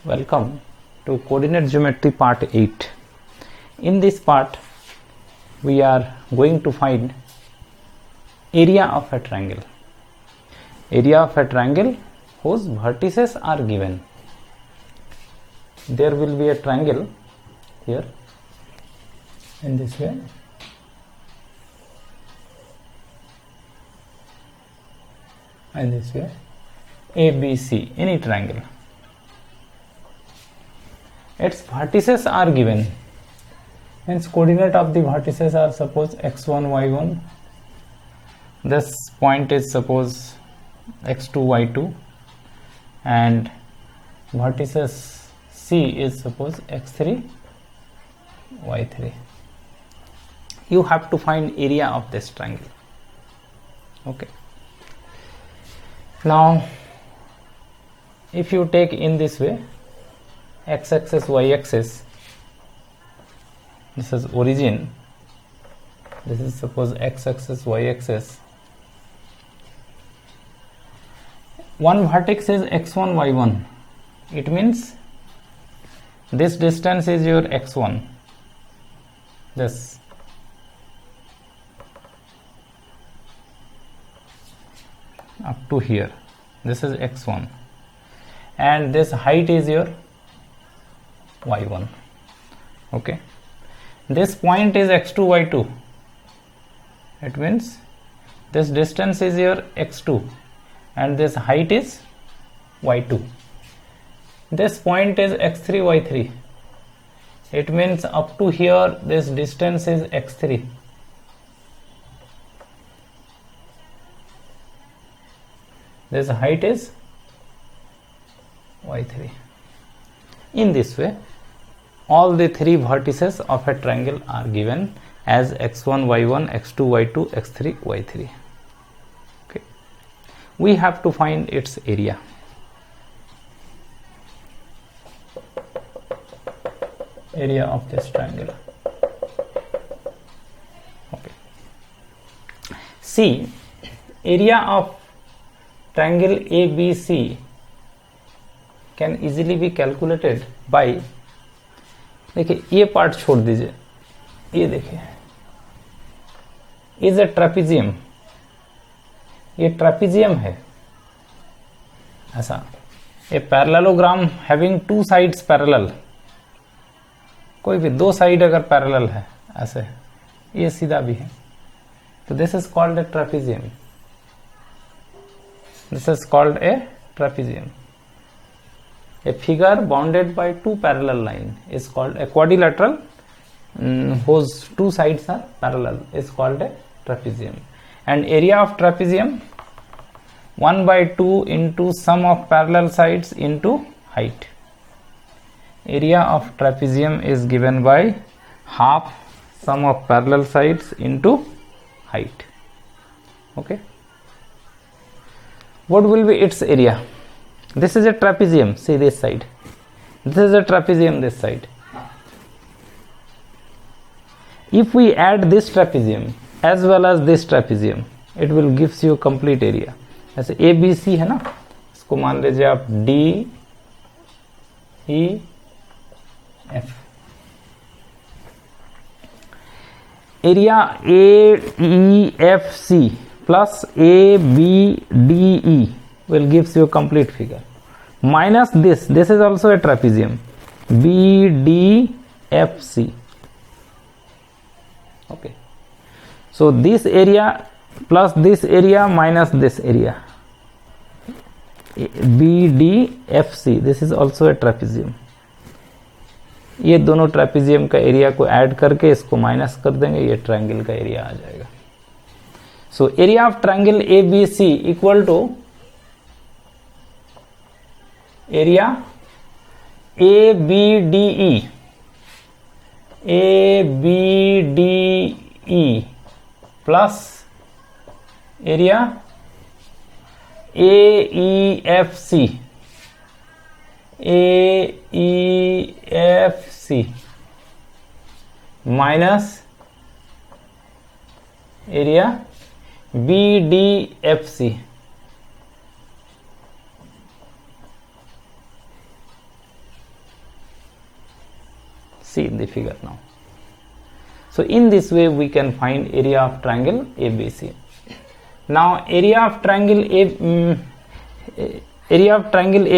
Welcome to Coordinate Geometry Part 8. In this part, we are going to find area of a triangle. Area of a triangle whose vertices are given. There will be a triangle here in this way. And this way, ABC, any triangle. Its vertices are given. Hence, coordinate of the vertices are suppose x1, y1. This point is suppose x2, y2, and vertices C is suppose x3, y3. You have to find area of this triangle. Okay. Now, if you take in this way, x-axis, y-axis, this is origin, this is suppose x-axis, y-axis, one vertex is x1, y1, it means this distance is your x1, this, up to here, this is x1, and this height is your y1. Okay, this point is x2, y2, it means this distance is your x2 and this height is y2. This point is x3, y3, it means up to here this distance is x3. This height is y3. In this way, all the three vertices of a triangle are given as x1, y1, x2, y2, x3, y3. Okay. We have to find its area. Area of this triangle. Okay. See, area of triangle ABC can easily be calculated by, देखिए ये part छोड़ दीजिए, ये देखिए, is a trapezium, ये trapezium है ऐसा, a parallelogram having two sides parallel, कोई भी दो साइड अगर पैरेलल है ऐसे, ये सीधा भी है, तो this is called a trapezium. This is called a trapezium. A figure bounded by two parallel lines is called a quadrilateral whose two sides are parallel is called a trapezium. And area of trapezium 1 by 2 into sum of parallel sides into height. Area of trapezium is given by half sum of parallel sides into height. Okay. What will be its area? This is a trapezium, see this side. This is a trapezium, this side. If we add this trapezium as well as this trapezium, it will gives you complete area. ऐसे ABC है ना, इसको मान लीजिए आप D, E, F. Area AEFC plus ABDE will gives you a complete figure. Minus this is also a trapezium, BDFC. Okay. So this area plus this area minus this area, BDFC. This is also a trapezium. ये दोनों trapezium का area को add करके इसको minus कर देंगे, ये triangle का एरिया आ जाएगा. So area of triangle ABC equal to area ABDE plus area AEFC minus area BDFC. See in the figure now. So in this way we can find area of triangle ABC. Now area of triangle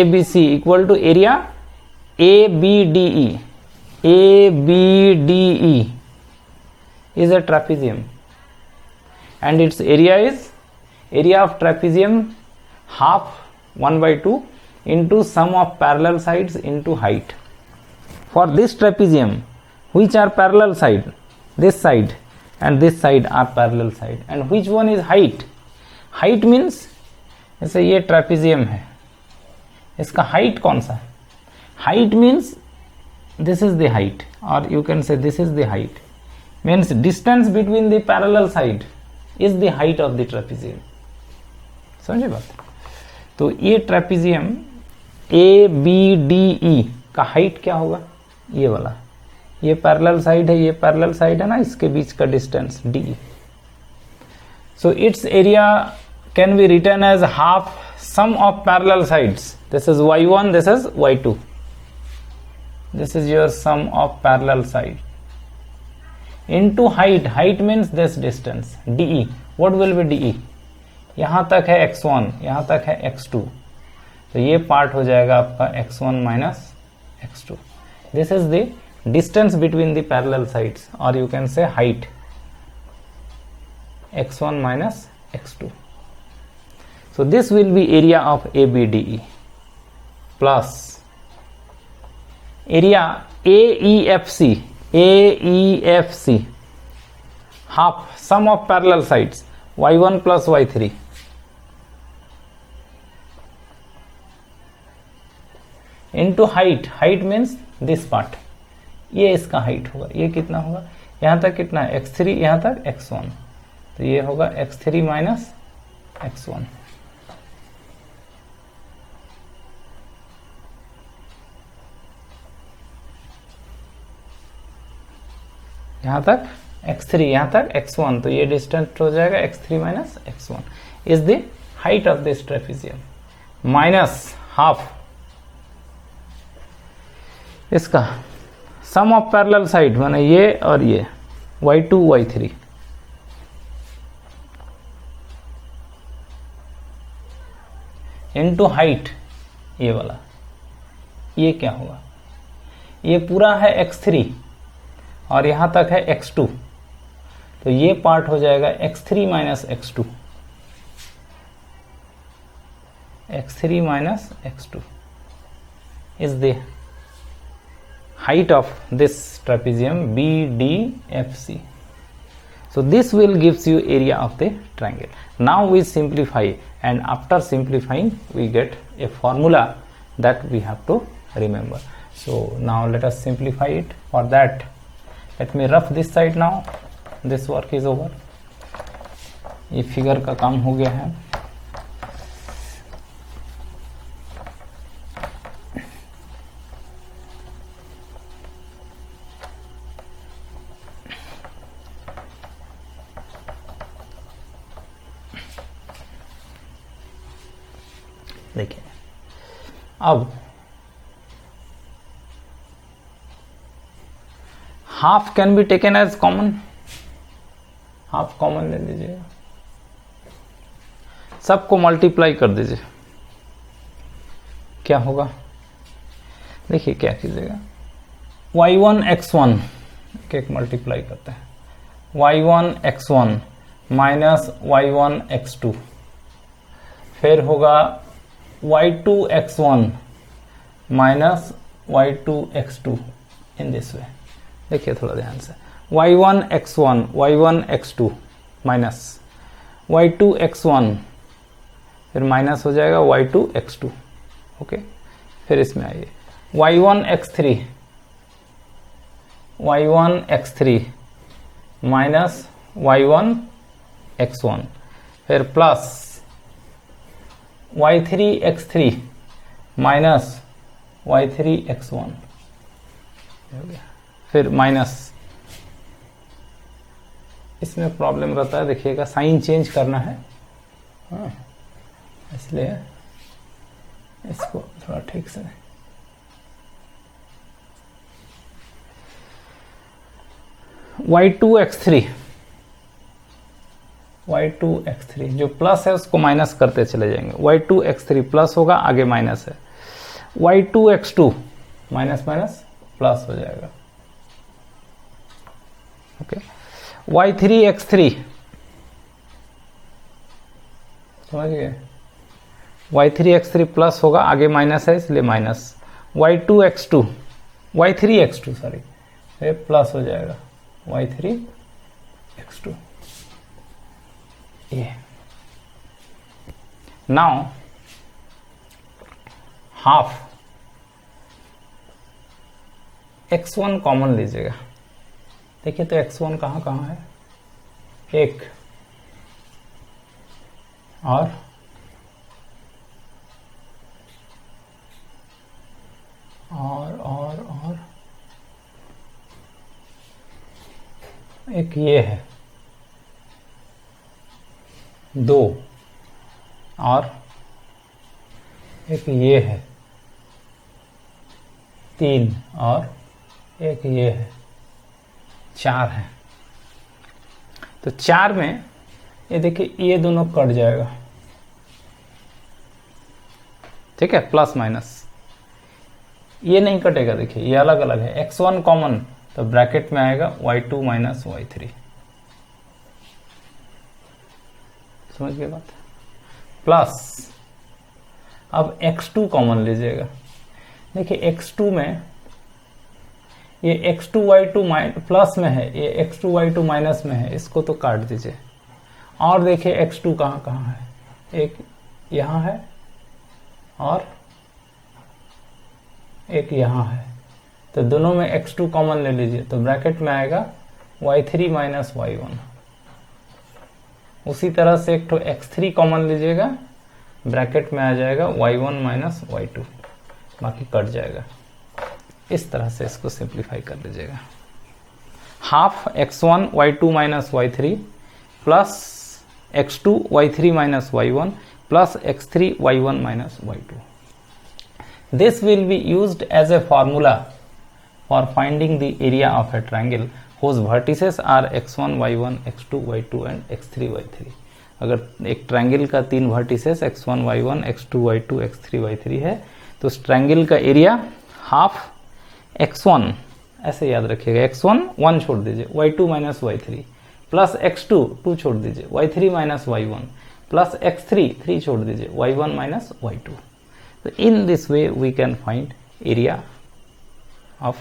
ABC equal to area ABDE. ABDE is a trapezium, and its area is area of trapezium half 1/2 into sum of parallel sides into height. For this trapezium, which are parallel side? This side and this side are parallel side. And which one is height? Height means जैसे ये trapezium है, इसका height कौन सा? Height means this is the height, or you can say this is the height. Means distance between the parallel side is the height of the trapezium. समझे बात? तो ये trapezium ABDE का हाइट क्या होगा? ये वाला, ये पैरेलल साइड है, ये पैरेलल साइड है ना, इसके बीच का distance DE. So it's area can be written as half sum of parallel sides. This is y1, this is y2. This is your sum of parallel side into height. Height means this distance DE. What will be DE? यहां तक है x1, यहां तक है x2, तो ये part हो जाएगा आपका x1 minus x2. This is the distance between the parallel sides, और you can say height x1 minus x2. So this will be area of ABDE plus area AEFC. AEFC half sum of parallel sides y1 plus y3 into height. Height means this part. ये इसका height होगा. ये कितना होगा? यहां तक कितना है? x3, यहां तक x1, तो ये होगा x3 माइनस x1. यहां तक x3, यहां तक x1, तो ये डिस्टेंस हो जाएगा x3 minus x1 is the height of this trapezium, minus half इसका सम ऑफ पैरेलल साइड, माने ये और ये y2 y3. इनटू हाइट ये वाला, ये क्या होगा? ये पूरा है x3 और यहां तक है x2, तो ये पार्ट हो जाएगा x3 minus x2. x3 minus x2 is the height of this trapezium BDFC. So this will gives you area of the triangle. Now we simplify, and after simplifying we get a formula that we have to remember. So now let us simplify it. For that, let me rough this side now. This work is over. ये figure का काम हो गया है. देखिए अब half can be taken as common. Half common ले लीजिए, सबको मल्टीप्लाई कर दीजिए. क्या होगा? देखिए क्या कीजिएगा, y1 x1 एक मल्टीप्लाई करते हैं, y1 x1 minus y1 x2, फिर होगा y2 x1 minus y2 x2 in this वे. देखिए थोड़ा ध्यान से, y1 x1 y1 x2 minus y2 x1, फिर माइनस हो जाएगा y2 x2. ओके, फिर इसमें आइए y1 x3 minus y1 x1, फिर plus y3 x3 minus y3 x1, फिर माइनस. इसमें प्रॉब्लम रहता है, देखिएगा साइन चेंज करना है, हाँ, इसलिए इसको थोड़ा ठीक से. y2 x3 जो प्लस है उसको माइनस करते चले जाएंगे। y2 x3 प्लस होगा, आगे माइनस है। y2 x2 minus minus plus हो जाएगा। ओके, y3 x3 समझ गए, y3 x3 प्लस होगा, आगे माइनस है इसलिए minus. y2 x2 y3 x2 sorry, ये प्लस हो जाएगा y3 x2 ये। नाउ हाफ x1 कॉमन लीजिएगा। देखिए तो x1 कहाँ कहाँ है, एक और एक ये है, दो और एक ये है, तीन और एक ये है, चार है। तो चार में ये देखिए ये दोनों कट जाएगा, ठीक है, प्लस माइनस ये नहीं कटेगा। देखिए ये अलग अलग है, x1 कॉमन तो ब्रैकेट में आएगा y2 माइनस y3, समझ गए बात। प्लस अब x2 कॉमन लीजिएगा। देखिए x2 में ये x2 y2 प्लस में है, ये x2 y2 माइनस में है, इसको तो काट दीजिए। और देखिए x2 कहाँ कहाँ है, एक यहाँ है और एक यहाँ है, तो दोनों में x2 कॉमन ले लीजिए तो ब्रैकेट में आएगा y3 माइनस y1। उसी तरह से एक तो x3 कॉमन लीजिएगा, ब्रैकेट में आ जाएगा y1 माइनस y2, बाकी कट जाएगा। इस तरह से इसको सिंप्लीफाई कर लीजिएगा। Half x1 y2 minus y3 plus x2 y3 minus y1 plus x3 y1 minus y2। This will be used as a formula for finding the area of a triangle whose vertices are x1 y1 x2 y2 and x3 y3। अगर एक triangle का तीन vertices x1 y1 x2 y2 x3 y3 है तो उस triangle का area half x1, ऐसे याद रखिएगा, x1 1 छोड़ दीजिए, y2 minus y3 plus x2 2 छोड़ दीजिए, y3 minus y1 plus x3 3 छोड़ दीजिए, y1 minus y2। So in this way we can find area of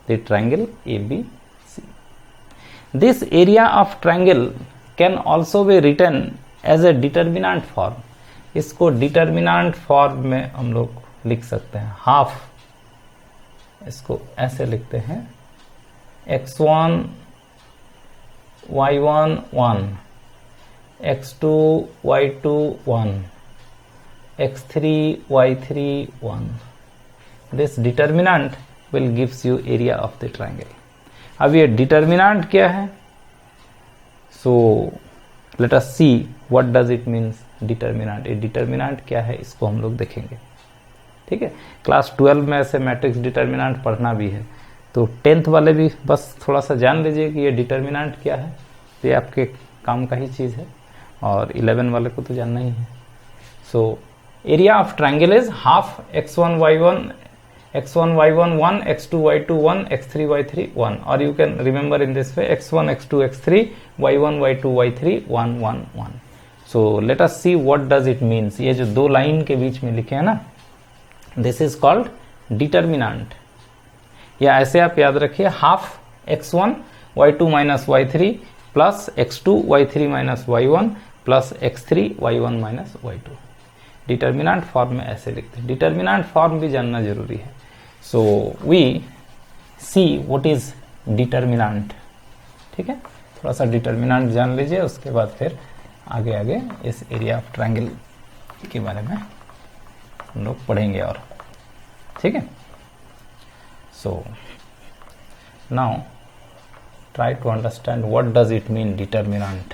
the triangle ABC. This area of triangle can also be written as a determinant form। इसको determinant form में हम लोग लिख सकते हैं। Half इसको ऐसे लिखते हैं, x1 y1 1 x2 y2 1 x3 y3 1। This determinant will gives you area of the triangle। अब ये determinant क्या है, so let us see what does it means determinant। ये determinant क्या है इसको हम लोग देखेंगे, ठीक है। क्लास 12 में ऐसे मैट्रिक्स डिटर्मिनेंट पढ़ना भी है, तो 10th वाले भी बस थोड़ा सा जान लीजिए कि ये डिटर्मिनेंट क्या है, ये आपके काम का ही चीज़ है, और 11 वाले को तो जानना ही है। सो area of triangle is half x1 y1 1 x2 y2 1 x3 y3 1, or you can remember in this way x1 x2 x3 y1 y2 y3 1 1 1। so let us see what does it means। ये जो दो line के बीच में लिखे हैं ना, this is called determinant। या ऐसे आप याद रखिए, half x1 y2 minus y3 plus x2 y3 minus y1 plus x3 y1 minus y2। Determinant form में ऐसे लिखते हैं, डिटर्मिनेंट फॉर्म भी जानना जरूरी है। So we see what is determinant, ठीक है। थोड़ा सा डिटर्मिनेंट जान लीजिए, उसके बाद फिर आगे आगे इस एरिया ऑफ ट्रायंगल के बारे में हम लोग पढ़ेंगे और, ठीक है। So now try to understand what does it mean determinant.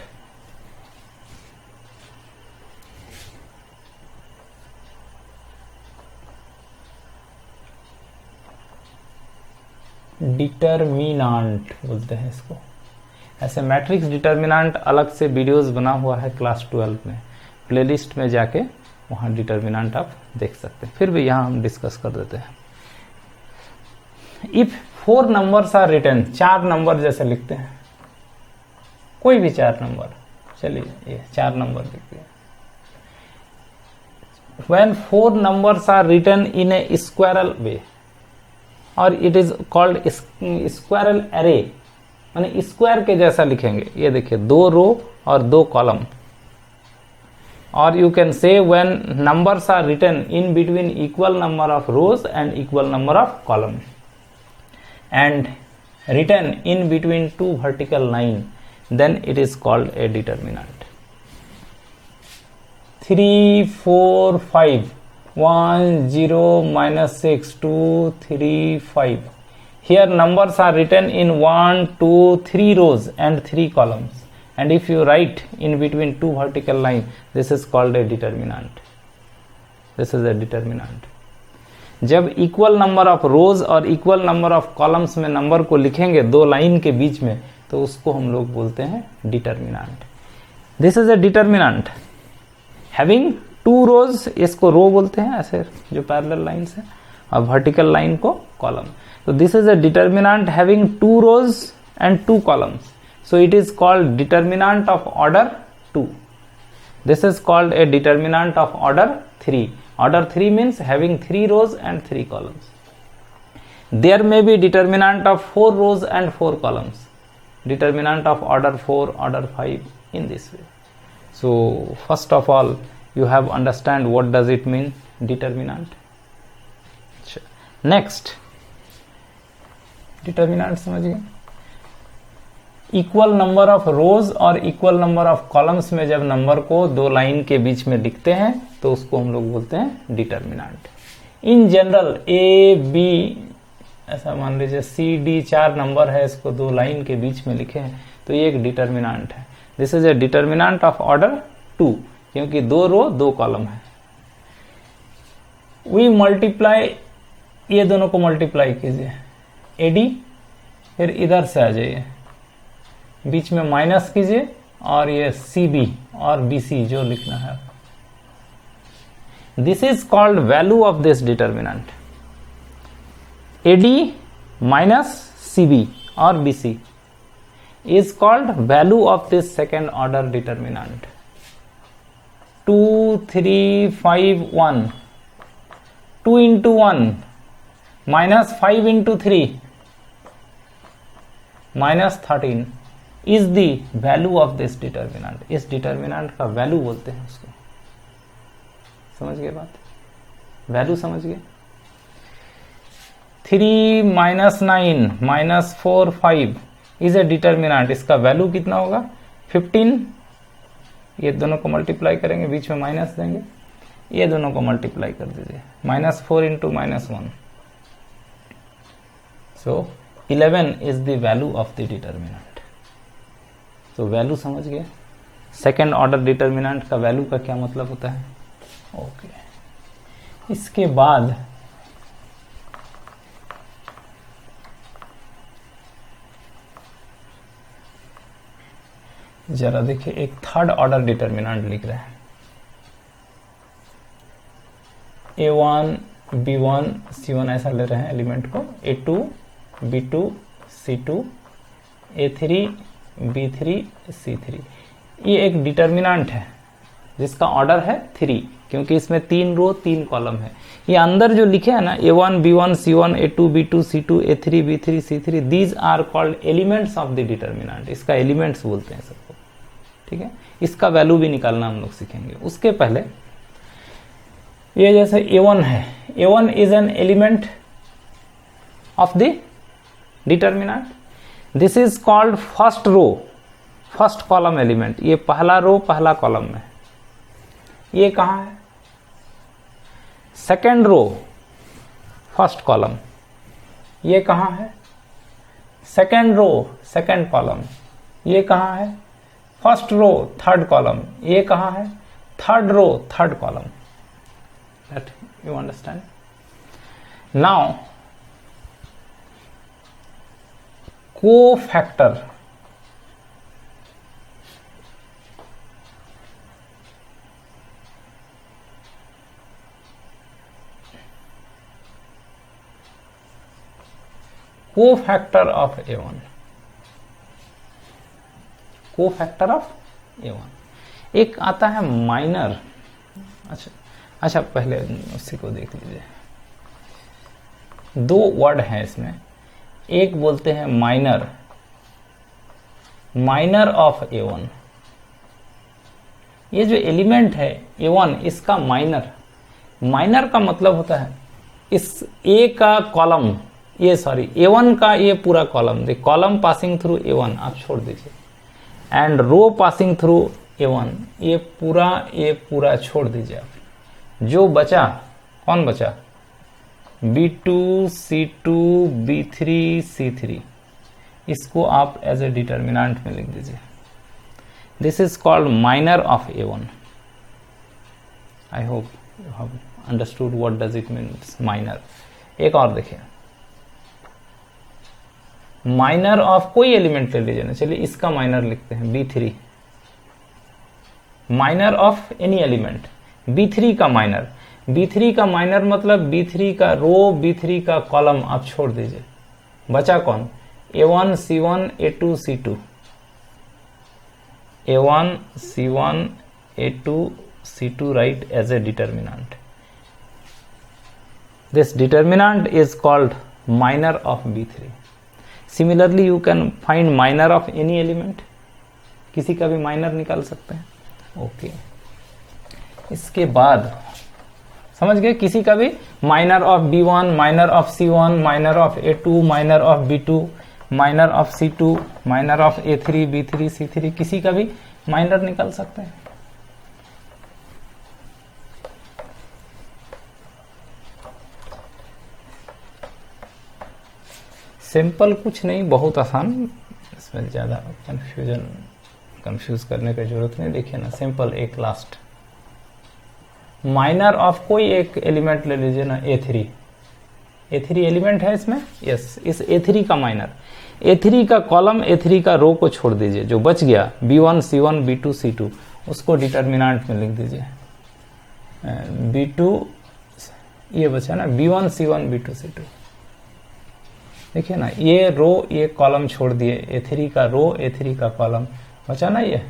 Determinant बोलते हैं इसको। ऐसे मैट्रिक्स डिटरमिनांट अलग से वीडियोस बना हुआ है क्लास 12 में, प्लेलिस्ट में जाके वहां डिटरमिनांट आप देख सकते हैं। फिर भी यहां हम डिस्कस कर देते हैं। If 4 numbers are written, 4 number जैसे लिखते हैं, कोई भी 4 नंबर, चलिए ये 4 नंबर लिखते हैं। When 4 numbers are written in a squirrel way, और it is called squirrel array, माने स्क्वायर के जैसा लिखेंगे। ये देखिए 2 रो और 2 कॉलम। और यू कैन से when numbers are written in between equal number of rows and equal number of columns and written in between 2 vertical lines, then it is called a determinant. 3 4 5 1 0 -6 2 3 5. Here numbers are written in 1 2 3 rows and 3 columns, and if you write in between 2 vertical lines, this is called a determinant. This is a determinant. जब equal number of रोज और equal number of columns में number को लिखेंगे 2 line के बीच में, तो उसको हम लोग बोलते हैं determinant. This is a determinant having 2 रोज, इसको रो बोलते हैं ऐसे जो पैरेलल लाइंस है, और वर्टिकल लाइन को कॉलम। तो this is a determinant having 2 rows and 2 columns, so it is called determinant of order 2. This is called a determinant of order 3. Order 3 means having 3 rows and 3 columns. There may be determinant of 4 rows and 4 columns. Determinant of order 4, order 5 in this way. So first of all, you have understand what does it mean, determinant. Next, determinant समझिए। Equal number of रोज और equal number of columns में जब number को 2 line के बीच में लिखते हैं तो उसको हम लोग बोलते हैं determinant. In general A B, ऐसा मान लीजिए सी डी 4 नंबर है, इसको 2 लाइन के बीच में लिखे हैं तो ये एक डिटरमिनेंट है। This is a determinant of order 2, क्योंकि 2 रो 2 कॉलम है। वी मल्टीप्लाई, ये दोनों को मल्टीप्लाई कीजिए, एडी, फिर इधर से आ जाइए, बीच में माइनस कीजिए, और ये सी बी और बी सी जो लिखना है। This is called value of this determinant. AD minus C B और B C is called value of this second order determinant. 2 3 5 1, 2 into 1 minus 5 into 3 minus 13 is the value of this determinant. इस determinant का value बोलते हैं उसको। समझ गए बात? Value समझ गए? 3 minus 9 minus 4 5 is a determinant. इसका वैल्यू कितना होगा? 15। ये दोनों को मल्टीप्लाई करेंगे, बीच में माइनस देंगे, ये दोनों को मल्टीप्लाई कर दीजिए, -4 into -1, so 11 is the value of the determinant. तो वैल्यू समझ गए? सेकेंड ऑर्डर डिटरमिनेंट का वैल्यू का क्या मतलब होता है? ओके। इसके बाद जरा देखिए, एक थर्ड ऑर्डर डिटरमिनेंट लिख रहे हैं। A1 B1 C1 ऐसा ले रहे हैं एलिमेंट को, A2 B2 C2 A3 B3 C3। ये एक डिटरमिनेंट है जिसका ऑर्डर है 3, क्योंकि इसमें 3 रो 3 कॉलम है। ये अंदर जो लिखे हैं ना, A1 B1 C1 A2 B2 C2 A3 B3 C3, these are called elements of the determinant. इसका एलिमेंट्स बोलते हैं सबको, ठीक है। इसका वैल्यू भी निकालना हम लोग सीखेंगे। उसके पहले ये जैसे A1 है, A1 is an element of the determinant. This is called first row, first column element. ये पहला रो पहला कॉलम में। ये कहां है? Second row first column. ये कहां है? Second row second column. ये कहां है? First row third column. ये कहां है? Third row third column. That you understand? Now cofactor cofactor of A1, cofactor of A1। एक आता है माइनर। अच्छा पहले उसी को देख लीजिए। दो वर्ड हैं इसमें, एक बोलते हैं माइनर, माइनर ऑफ A1। ये जो एलिमेंट है A1, इसका माइनर, माइनर का मतलब होता है इस A का कॉलम, ये सॉरी A1 का ये पूरा column, the column passing through A1 आप छोड़ दीजिए, and row passing through A1, ये पूरा छोड़ दीजिए आप। जो बचा, कौन बचा? B2, C2, B3, C3, इसको आप एज ए डिटर्मिनेंट में लिख दीजिए। This is called minor of A1। I hope you have understood what does it means minor. एक और देखिए, माइनर ऑफ कोई एलिमेंट ले लीजिए ना, चलिए इसका माइनर लिखते हैं B3, minor of any element, B3 का माइनर। B3 का माइनर मतलब B3 का रो, B3 का कॉलम आप छोड़ दीजिए। बचा कौन? A1, C1, A2, C2, A1, C1, A2, C2 write as a determinant. This determinant is called minor of B3. Similarly, you can find minor of any element. किसी का भी माइनर निकाल सकते हैं। ओके, इसके बाद समझ गए, किसी का भी minor of B1, minor of C1, minor of A2, minor of B2, minor of C2, minor of A3, B3, C3, किसी का भी माइनर निकाल सकते हैं। सिंपल कुछ नहीं, बहुत आसान, इसमें ज़्यादा कंफ्यूज करने की जरूरत नहीं। देखिए ना, सिंपल एक लास्ट माइनर ऑफ कोई एक एलिमेंट ले लीजिए ना, A3, A3 एलिमेंट है इसमें, यस, इस A3 का माइनर, A3 का कॉलम, A3 का रो को छोड़ दीजिए, जो बच गया B1, C1, B2, C2, उसको डिटर्मिनेंट में लिख दीजिए। B2 ये बचा ना, B1, C1, B2, C2। देखिए ना, ये रो ये कॉलम छोड़ दिए, A3 का रो, A3 का कॉलम बचा ना, ये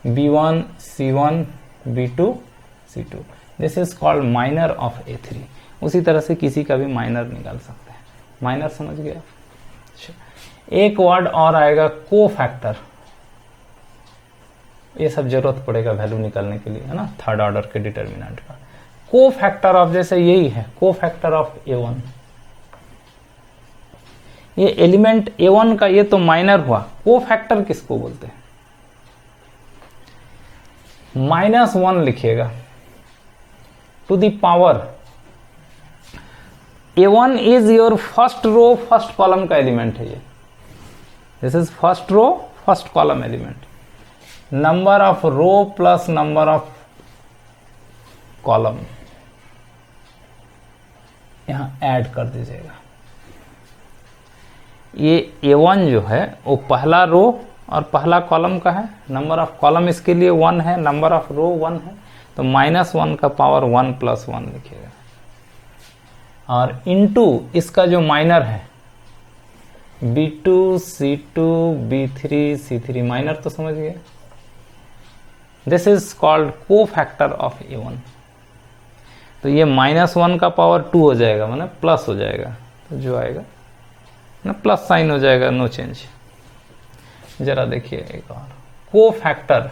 B1, C1, B2, C2। This is called minor of A3। उसी तरह से किसी का भी माइनर निकाल सकते हैं। माइनर समझ गया। एक वर्ड और आएगा, कोफैक्टर। ये सब जरूरत पड़ेगा वैल्यू निकालने के लिए, है ना, थर्ड ऑर्डर के डिटर्मिनेंट का। कोफैक्टर ऑफ, जैसे यही है कोफैक्टर ऑफ A1, ये एलिमेंट A1 का ये तो माइनर हुआ। कोफैक्टर किसको बोलते हैं? -1 लिखिएगा to the power A1 is your first row first column का एलिमेंट है ये। This is first row first column element. Number of row plus number of column यहां ऐड कर दीजिएगा। ये A1 जो है वो पहला रो और पहला कॉलम का है। नंबर ऑफ कॉलम इसके लिए 1 है, नंबर ऑफ रो 1 है, तो -1 का पावर 1 + 1 लिखिएगा। और इनटू इसका जो माइनर है B2, C2, B3, C3, minor तो समझ गए। This is called cofactor of A1। तो ये -1 का पावर 2 हो जाएगा, मतलब प्लस हो जाएगा, तो जो आएगा ना प्लस साइन हो जाएगा, नो चेंज। जरा देखिए एक और, कोफैक्टर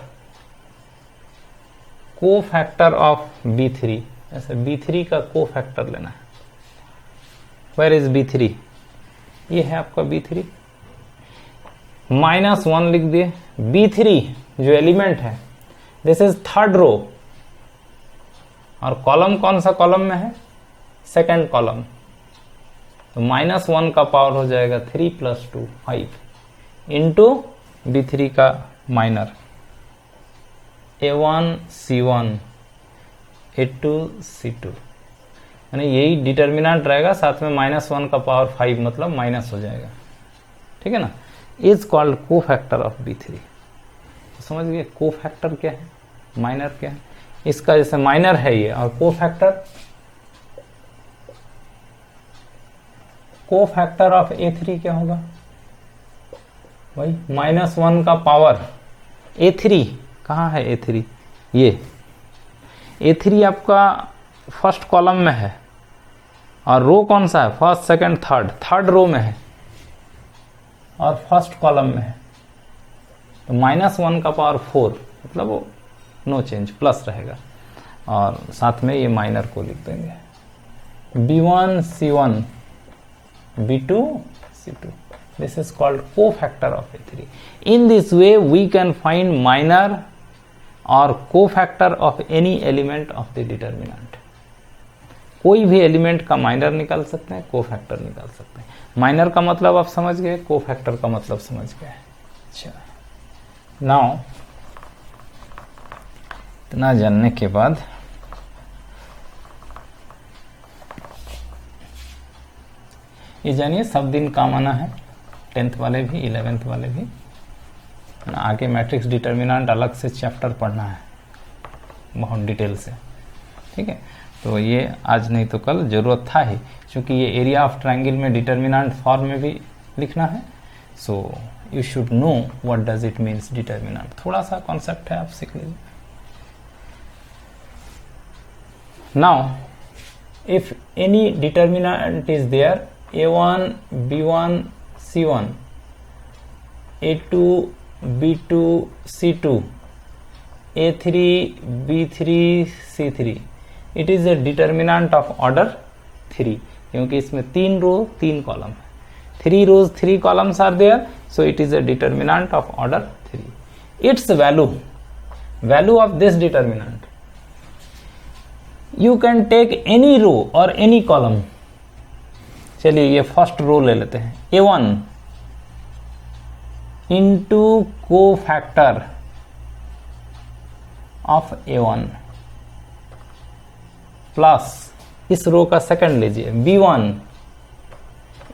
ऑफ B3। ऐसे B3 का कोफैक्टर लेना है। Where is B3? ये है आपका B3। -1 लिख दिए। B3 जो एलिमेंट है, दिस इज थर्ड रो, और कॉलम कौन सा कॉलम में है? Second column. तो -1 का पावर हो जाएगा 3 + 2 5 इंटू B3 का minor A1, C1, A2, C2, यानी यही डिटर्मिनेंट रहेगा, साथ में -1 का पावर 5 मतलब माइनस हो जाएगा। ठीक है ना, इज कॉल्ड को फैक्टर ऑफ B3। तो समझ गए को फैक्टर क्या है, माइनर क्या है। इसका जैसे माइनर है ये, और को फैक्टर ऑफ A3 क्या होगा भाई, -1 का पावर A3। कहाँ है A3, ये A3 आपका फर्स्ट कॉलम में है, और रो कौन सा है, फर्स्ट सेकंड थर्ड रो में है और फर्स्ट कॉलम में है। तो -1 का पावर 4, मतलब वो नो चेंज, प्लस रहेगा, और साथ में ये माइनर को लिख देंगे B1 C1 B2 C2। This is called cofactor of A3. In this way we can find minor or cofactor of any element of the determinant. कोई भी एलिमेंट का माइनर निकाल सकते हैं, कोफैक्टर निकाल सकते हैं। माइनर का मतलब आप समझ गए, कोफैक्टर का मतलब समझ गए। अच्छा, नाउ इतना जानने के बाद ये जानिए सब दिन काम आना है, 10th वाले भी 11th वाले भी। आगे मैट्रिक्स डिटर्मिनेंट अलग से चैप्टर पढ़ना है बहुत डिटेल से, ठीक है। तो ये आज नहीं तो कल जरूरत था ही, क्योंकि ये एरिया ऑफ ट्रायंगल में डिटर्मिनेंट फॉर्म में भी लिखना है। So you should know what does it means determinant. थोड़ा सा कॉन्सेप्ट है, आप सीख लीजिए। Now if any determinant is there A1 B1 C1 A2 B2 C2 A3 B3 C3, it is a determinant of order 3, क्योंकि इसमें 3 row 3 column है, 3 rows 3 columns are there, so it is a determinant of order 3। Its value of this determinant, you can take any row और any column. चलिए ये first row ले लेते हैं, A1 into को फैक्टर ऑफ A1 प्लस इस रो का second लीजिए B1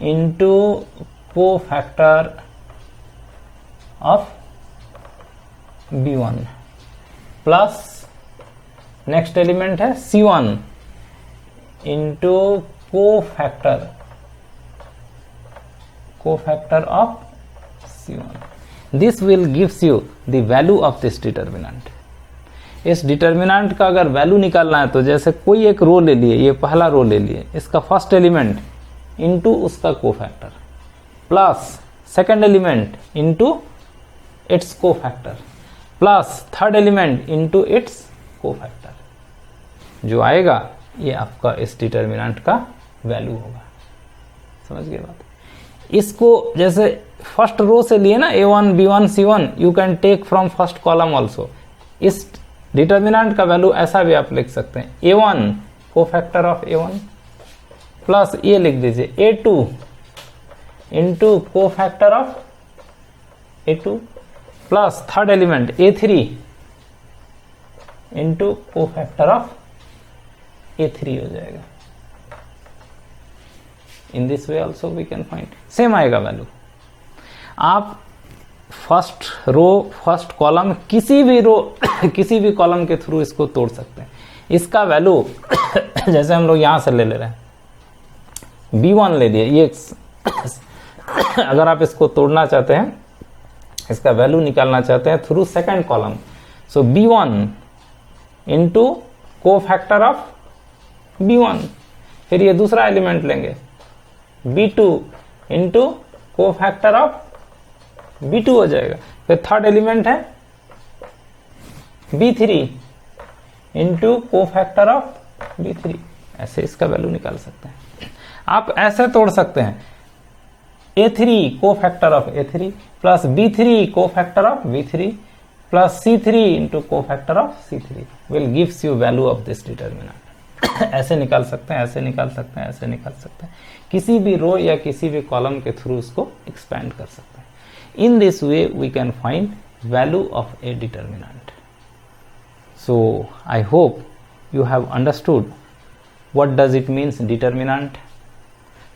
इंटू को factor of B1 plus next element है C1 इंटू को factor of C1. This will gives you the value of this determinant. इस डिटर्मिनेंट का अगर वैल्यू निकालना है तो जैसे कोई एक रो ले लिए, ये पहला रो ले लिए, इसका फर्स्ट एलिमेंट इनटू उसका cofactor plus second element into its cofactor plus third element into its cofactor, जो आएगा ये आपका इस डिटर्मिनेंट का वैल्यू होगा। समझ गए बात। इसको जैसे फर्स्ट रो से लिए ना A1 B1 C1, you can take from first column also. इस डिटर्मिनेंट का वैल्यू ऐसा भी आप लिख सकते हैं, A1 cofactor of A1 plus ये लिख दीजिए A2 into cofactor of A2 plus third element A3 into cofactor of A3 हो जाएगा। In this way also we can find, same आएगा वैल्यू। आप फर्स्ट रो फर्स्ट कॉलम किसी भी column के थ्रू इसको तोड़ सकते हैं। इसका वैल्यू जैसे हम लोग यहां से ले ले रहे हैं, B1 ले लिए, ये अगर आप इसको तोड़ना चाहते हैं, इसका वैल्यू निकालना चाहते हैं through second column, so B1 into cofactor of B1, फिर ये दूसरा एलिमेंट लेंगे B2 into cofactor of B2 हो जाएगा, फिर थर्ड एलिमेंट है B3 into cofactor of B3। ऐसे इसका वैल्यू निकाल सकते हैं। आप ऐसे तोड़ सकते हैं, A3 cofactor of A3 plus B3 cofactor of B3 plus C3 into cofactor of C3 will gives you value of this determinant. ऐसे निकाल सकते हैं, ऐसे निकाल सकते हैं, ऐसे निकाल सकते हैं, किसी भी रो या किसी भी कॉलम के थ्रू उसको एक्सपैंड कर सकते हैं। In this way we can find value of a determinant. So I hope you have understood what does it means determinant,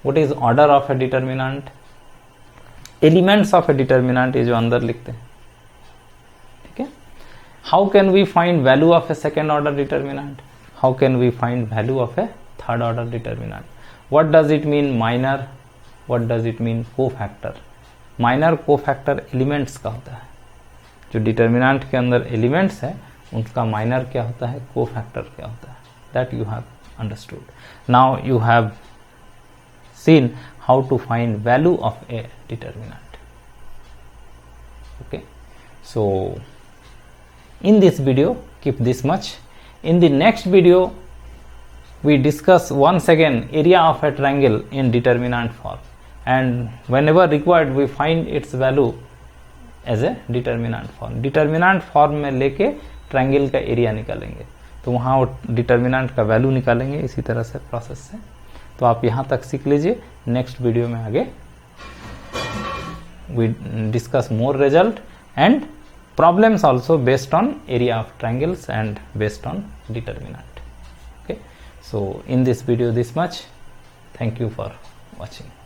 what is order of a determinant, elements of a determinant ये जो अंदर लिखते हैं, ठीक है। How can we find value of a second order determinant, how can we find value of a third order determinant, what does it mean minor, what does it mean cofactor. Minor cofactor elements का होता है, जो determinant के अंदर elements है उनका minor क्या होता है, कोफैक्टर क्या होता है, that you have understood. Now you have seen how to find value of a determinant. Okay, so in this video keep this much. In the next video we discuss once again area of a triangle in determinant form, and whenever required we find its value as a determinant form. determinant form में लेके triangle का area निकालेंगे, तो वहाँ वो determinant का value निकालेंगे इसी तरह से प्रोसेस से. तो आप यहाँ तक सीख लीजिए. नेक्स्ट वीडियो में आगे we discuss more result and problems also based on area of triangles and based on determinant. Okay, so in this video this much. Thank you for watching.